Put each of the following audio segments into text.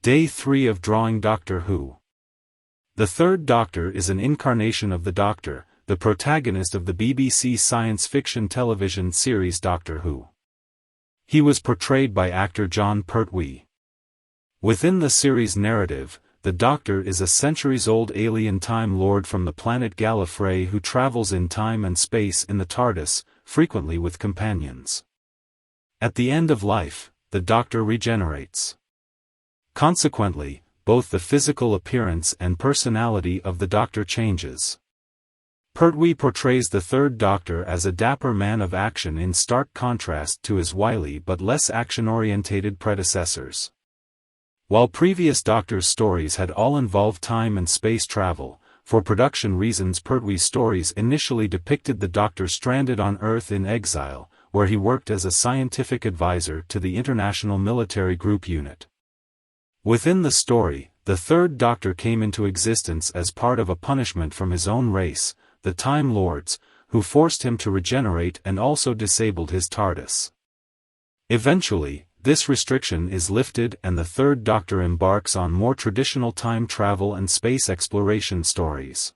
Day 3 of drawing Doctor Who. The Third Doctor is an incarnation of the Doctor, the protagonist of the BBC science fiction television series Doctor Who. He was portrayed by actor Jon Pertwee. Within the series narrative, the Doctor is a centuries-old alien Time Lord from the planet Gallifrey who travels in time and space in the TARDIS, frequently with companions. At the end of life, the Doctor regenerates. Consequently, both the physical appearance and personality of the Doctor changes. Pertwee portrays the Third Doctor as a dapper man of action in stark contrast to his wily but less action-orientated predecessors. While previous Doctor's stories had all involved time and space travel, for production reasons Pertwee's stories initially depicted the Doctor stranded on Earth in exile, where he worked as a scientific advisor to the International Military Group Unit. Within the story, the Third Doctor came into existence as part of a punishment from his own race, the Time Lords, who forced him to regenerate and also disabled his TARDIS. Eventually, this restriction is lifted and the Third Doctor embarks on more traditional time travel and space exploration stories.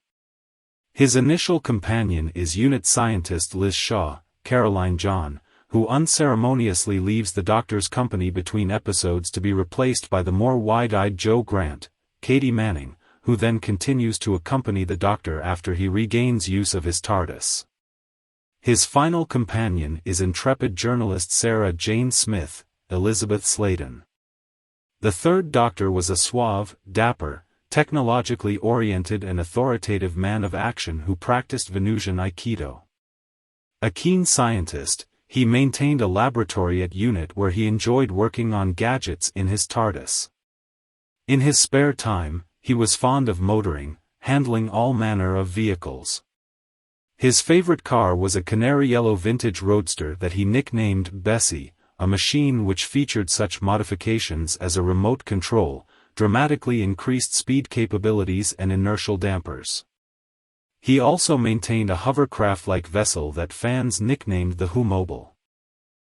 His initial companion is unit scientist Liz Shaw, Caroline John, who unceremoniously leaves the Doctor's company between episodes to be replaced by the more wide-eyed Jo Grant, Katie Manning, who then continues to accompany the Doctor after he regains use of his TARDIS. His final companion is intrepid journalist Sarah Jane Smith, Elizabeth Sladen. The Third Doctor was a suave, dapper, technologically oriented and authoritative man of action who practiced Venusian Aikido. A keen scientist, he maintained a laboratory at Unit where he enjoyed working on gadgets in his TARDIS. In his spare time, he was fond of motoring, handling all manner of vehicles. His favorite car was a canary yellow vintage roadster that he nicknamed Bessie, a machine which featured such modifications as a remote control, dramatically increased speed capabilities and inertial dampers. He also maintained a hovercraft-like vessel that fans nicknamed the Who Mobile.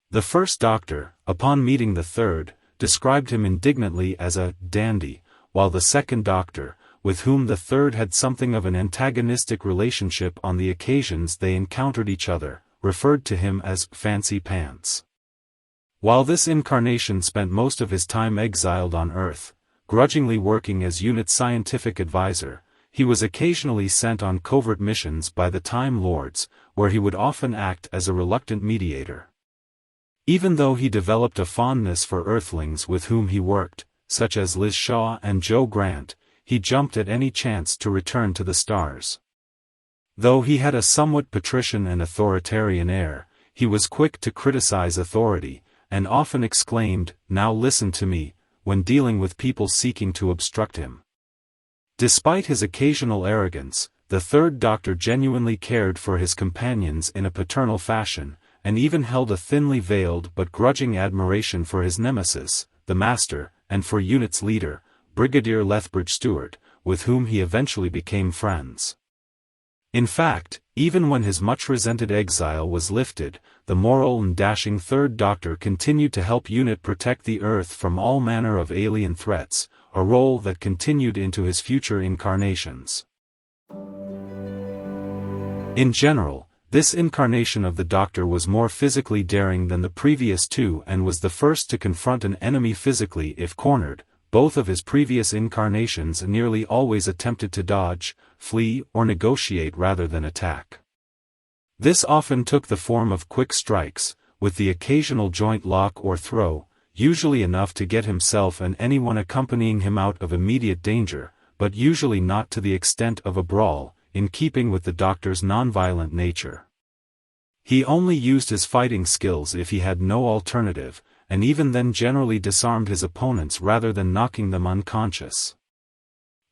The First Doctor, upon meeting the Third, described him indignantly as a dandy, while the Second Doctor, with whom the Third had something of an antagonistic relationship on the occasions they encountered each other, referred to him as Fancy Pants. While this incarnation spent most of his time exiled on Earth, grudgingly working as Unit scientific advisor, he was occasionally sent on covert missions by the Time Lords, where he would often act as a reluctant mediator. Even though he developed a fondness for Earthlings with whom he worked, such as Liz Shaw and Jo Grant, he jumped at any chance to return to the stars. Though he had a somewhat patrician and authoritarian air, he was quick to criticize authority, and often exclaimed, "Now listen to me," when dealing with people seeking to obstruct him. Despite his occasional arrogance, the Third Doctor genuinely cared for his companions in a paternal fashion, and even held a thinly veiled but grudging admiration for his nemesis, the Master, and for Unit's leader, Brigadier Lethbridge Stewart, with whom he eventually became friends. In fact, even when his much-resented exile was lifted, the moral and dashing Third Doctor continued to help Unit protect the Earth from all manner of alien threats, a role that continued into his future incarnations. In general, this incarnation of the Doctor was more physically daring than the previous two and was the first to confront an enemy physically if cornered. Both of his previous incarnations nearly always attempted to dodge, flee, or negotiate rather than attack. This often took the form of quick strikes, with the occasional joint lock or throw, usually enough to get himself and anyone accompanying him out of immediate danger, but usually not to the extent of a brawl, in keeping with the Doctor's nonviolent nature. He only used his fighting skills if he had no alternative, and even then generally disarmed his opponents rather than knocking them unconscious.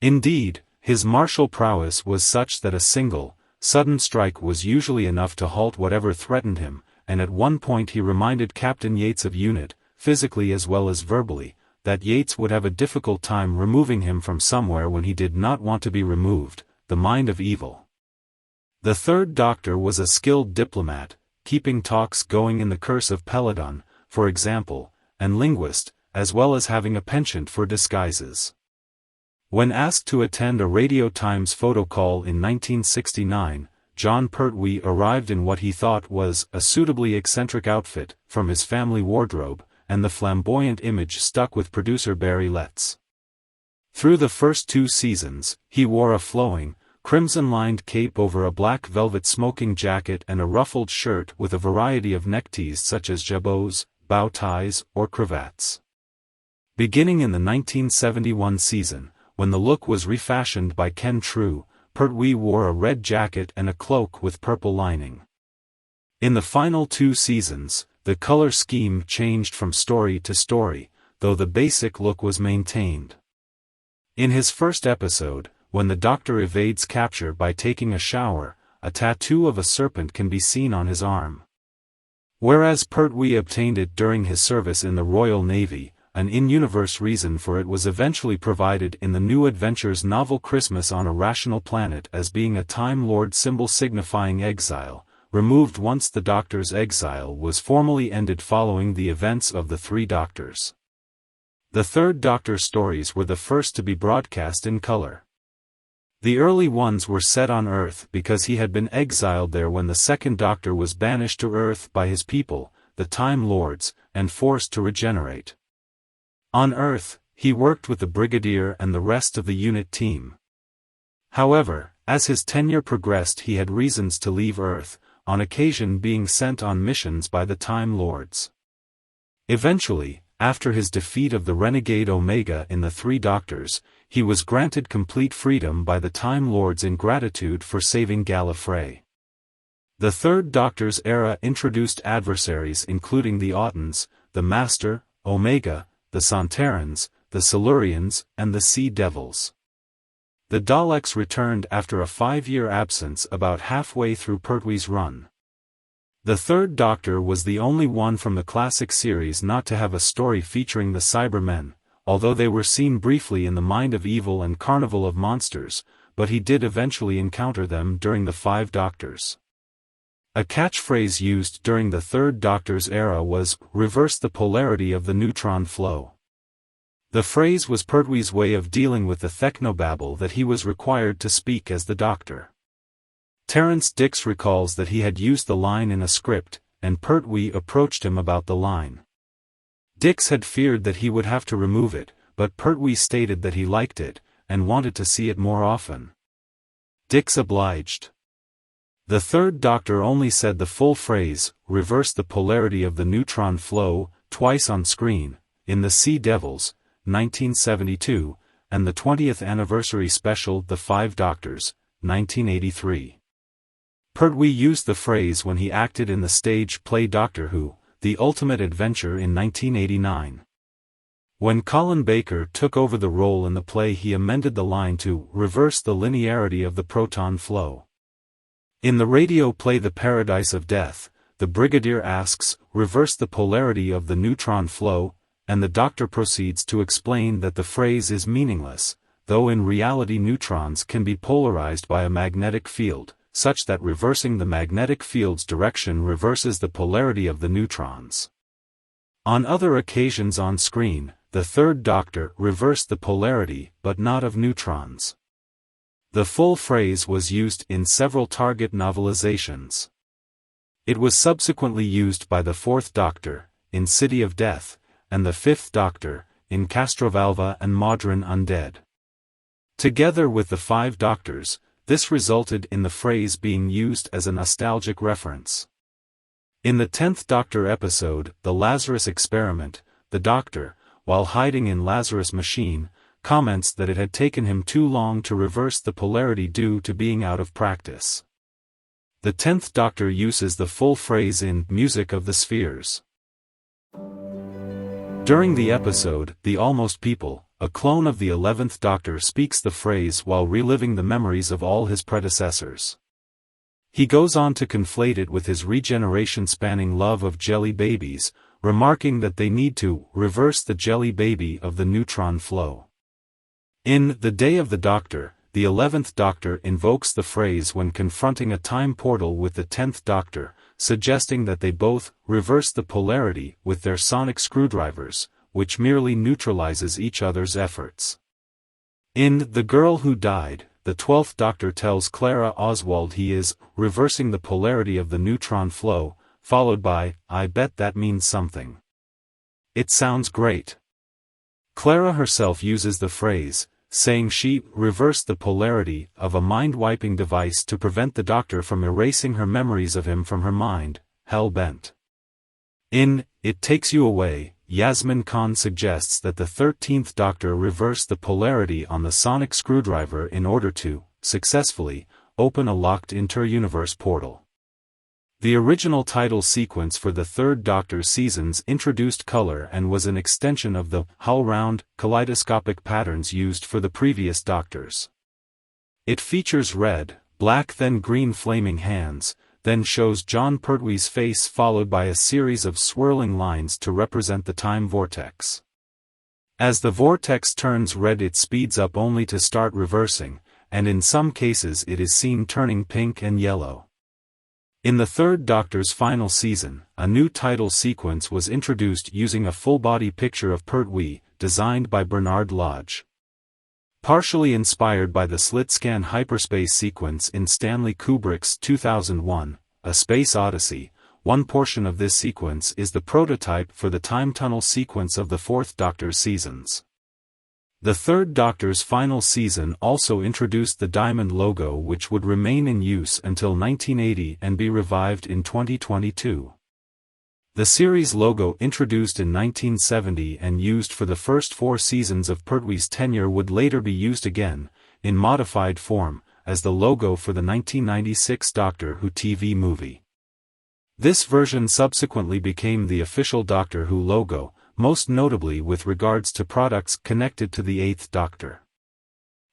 Indeed, his martial prowess was such that a single, sudden strike was usually enough to halt whatever threatened him, and at one point he reminded Captain Yates of Unit, physically as well as verbally, that Yates would have a difficult time removing him from somewhere when he did not want to be removed, the mind of evil. The Third Doctor was a skilled diplomat, keeping talks going in the Curse of Peladon, for example, and linguist, as well as having a penchant for disguises. When asked to attend a Radio Times photo call in 1969, Jon Pertwee arrived in what he thought was a suitably eccentric outfit from his family wardrobe, and the flamboyant image stuck with producer Barry Letts. Through the first 2 seasons, he wore a flowing, crimson-lined cape over a black velvet smoking jacket and a ruffled shirt with a variety of neckties such as jabots, bow ties, or cravats. Beginning in the 1971 season, when the look was refashioned by Ken True, Pertwee wore a red jacket and a cloak with purple lining. In the final 2 seasons, the color scheme changed from story to story, though the basic look was maintained. In his first episode, when the Doctor evades capture by taking a shower, a tattoo of a serpent can be seen on his arm. Whereas Pertwee obtained it during his service in the Royal Navy, an in-universe reason for it was eventually provided in the New Adventures novel Christmas on a Rational Planet as being a Time Lord symbol signifying exile, removed once the Doctor's exile was formally ended following the events of the 3 Doctors. The Third Doctor stories were the first to be broadcast in color. The early ones were set on Earth because he had been exiled there when the Second Doctor was banished to Earth by his people, the Time Lords, and forced to regenerate. On Earth, he worked with the Brigadier and the rest of the unit team. However, as his tenure progressed he had reasons to leave Earth, on occasion being sent on missions by the Time Lords. Eventually, after his defeat of the renegade Omega in the 3 Doctors, he was granted complete freedom by the Time Lords in gratitude for saving Gallifrey. The Third Doctor's era introduced adversaries including the Autons, the Master, Omega, the Sontarans, the Silurians, and the Sea Devils. The Daleks returned after a 5-year absence about halfway through Pertwee's run. The Third Doctor was the only one from the classic series not to have a story featuring the Cybermen, although they were seen briefly in The Mind of Evil and Carnival of Monsters, but he did eventually encounter them during the 5 Doctors. A catchphrase used during the Third Doctor's era was, "Reverse the polarity of the neutron flow." The phrase was Pertwee's way of dealing with the technobabble that he was required to speak as the Doctor. Terrance Dicks recalls that he had used the line in a script, and Pertwee approached him about the line. Dicks had feared that he would have to remove it, but Pertwee stated that he liked it, and wanted to see it more often. Dicks obliged. The Third Doctor only said the full phrase, "Reverse the polarity of the neutron flow," twice on screen, in The Sea Devils, 1972, and the 20th anniversary special The 5 Doctors, 1983. Pertwee used the phrase when he acted in the stage play Doctor Who, The Ultimate Adventure in 1989. When Colin Baker took over the role in the play he amended the line to "reverse the linearity of the proton flow." In the radio play The Paradise of Death, the Brigadier asks, "Reverse the polarity of the neutron flow," and the Doctor proceeds to explain that the phrase is meaningless, though in reality neutrons can be polarized by a magnetic field, such that reversing the magnetic field's direction reverses the polarity of the neutrons. On other occasions on screen, the Third Doctor reversed the polarity but not of neutrons. The full phrase was used in several Target novelizations. It was subsequently used by the Fourth Doctor, in City of Death, and the Fifth Doctor, in Castrovalva and Modern Undead. Together with the 5 Doctors, this resulted in the phrase being used as a nostalgic reference. In the 10th Doctor episode, The Lazarus Experiment, the Doctor, while hiding in Lazarus' machine, comments that it had taken him too long to reverse the polarity due to being out of practice. The 10th Doctor uses the full phrase in Music of the Spheres. During the episode, The Almost People, a clone of the 11th Doctor speaks the phrase while reliving the memories of all his predecessors. He goes on to conflate it with his regeneration-spanning love of jelly babies, remarking that they need to reverse the jelly baby of the neutron flow. In The Day of the Doctor, the 11th Doctor invokes the phrase when confronting a time portal with the 10th Doctor, suggesting that they both reverse the polarity with their sonic screwdrivers, which merely neutralizes each other's efforts. In The Girl Who Died, the 12th Doctor tells Clara Oswald he is reversing the polarity of the neutron flow, followed by, "I bet that means something. It sounds great." Clara herself uses the phrase, saying she reversed the polarity of a mind-wiping device to prevent the Doctor from erasing her memories of him from her mind, hell-bent. In It Takes You Away, Yasmin Khan suggests that the 13th Doctor reversed the polarity on the sonic screwdriver in order to, successfully, open a locked inter-universe portal. The original title sequence for the third Doctor's seasons introduced color and was an extension of the all-round, kaleidoscopic patterns used for the previous Doctors. It features red, black then green flaming hands, then shows Jon Pertwee's face followed by a series of swirling lines to represent the time vortex. As the vortex turns red it speeds up only to start reversing, and in some cases it is seen turning pink and yellow. In the third Doctor's final season, a new title sequence was introduced using a full-body picture of Pertwee, designed by Bernard Lodge. Partially inspired by the slit-scan hyperspace sequence in Stanley Kubrick's 2001, A Space Odyssey, one portion of this sequence is the prototype for the time tunnel sequence of the fourth Doctor's seasons. The third Doctor's final season also introduced the diamond logo, which would remain in use until 1980 and be revived in 2022. The series logo, introduced in 1970 and used for the first 4 seasons of Pertwee's tenure, would later be used again, in modified form, as the logo for the 1996 Doctor Who TV movie. This version subsequently became the official Doctor Who logo, most notably with regards to products connected to the 8th Doctor.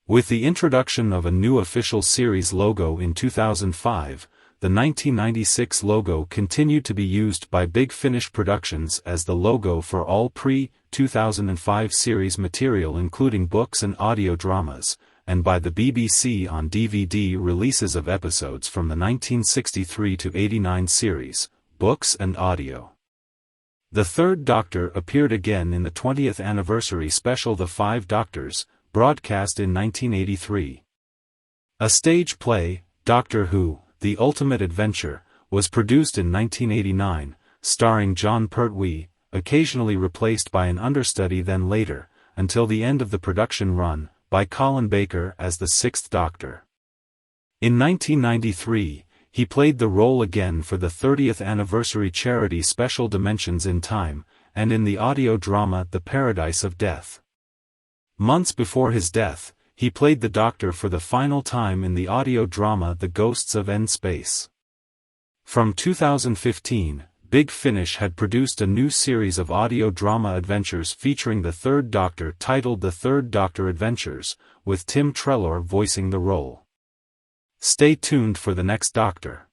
With the introduction of a new official series logo in 2005, the 1996 logo continued to be used by Big Finish Productions as the logo for all pre-2005 series material including books and audio dramas, and by the BBC on DVD releases of episodes from the 1963 to 89 series, books and audio. The third Doctor appeared again in the 20th anniversary special The Five Doctors, broadcast in 1983. A stage play, Doctor Who, The Ultimate Adventure, was produced in 1989, starring Jon Pertwee, occasionally replaced by an understudy then later, until the end of the production run, by Colin Baker as the 6th Doctor. In 1993, he played the role again for the 30th anniversary charity special Dimensions in Time, and in the audio drama The Paradise of Death. Months before his death, he played the Doctor for the final time in the audio drama The Ghosts of End Space. From 2015, Big Finish had produced a new series of audio drama adventures featuring the third Doctor titled The Third Doctor Adventures, with Tim Treloar voicing the role. Stay tuned for the next Doctor.